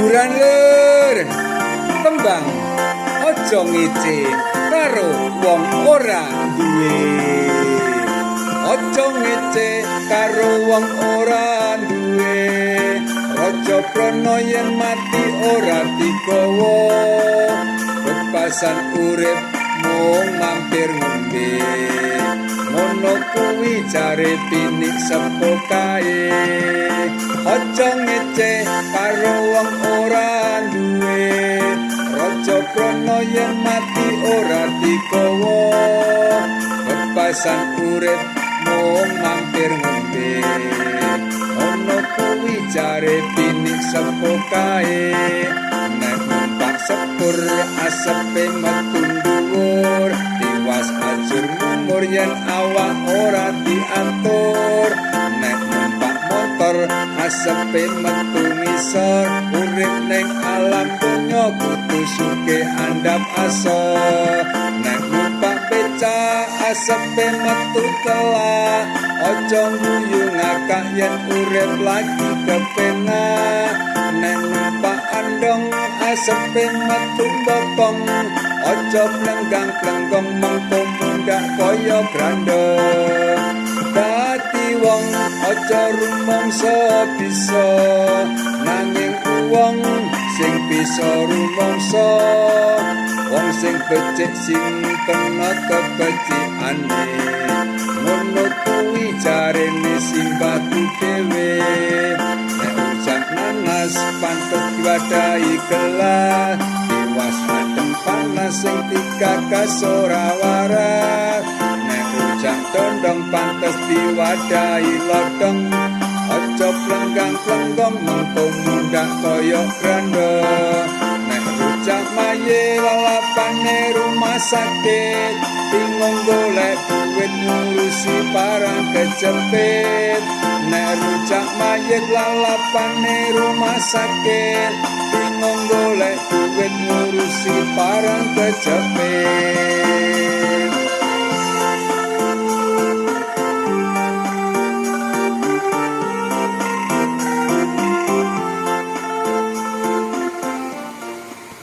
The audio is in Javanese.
Hiburan lur. Tembang aja ngece karo wong ora duwe. Aja ngece karo wong ora duwe. Raja Prana yen mati ora digawa. Bebasan urip mung mampir ngombe. Ngono kuwi jare pinik sepo kae. Aja ngece karo wong ora duwe. Raja Prana yen mati ora digawa. Bebasan urip mung mampir ngombe. Ono kuwi jare pinik sepo kae. Nek numpak sepur asepe metu dhuwur. Tiwas ajur umur yen awak ora diatur. Nek numpak motor asepe metu ngisor. Urip ning alam donya kudu sugih andhap asor. Nek numpak becak asepe metu telah. Aja guyu ngakak yen urip lagi kepenak. Nek numpak andong asepe metu bokong. Aja plenggang-plenggong mengko mundak kaya grandong. Dadi wong aja rumangsa bisa, nanging wong sing bisa rumangsa. Wong sing becik sing kena kebecikane. Ngono kuwi jarene simbatu dhewe. Nek ujan nanas pantes diwadahi gelas. Tiwas adem panas sing digagas ora waras. Nek ujan condong pantes diwadahi lodong. Aja plenggang-plenggong mengko mundak kaya grandong. Nek rujak maye lalapane rumah sakit. Bingung golek duit ngurusi barang kejepit. Nek rujak mayit lalapane rumah sakit. Bingung golek duit ngurusi barang kejepit.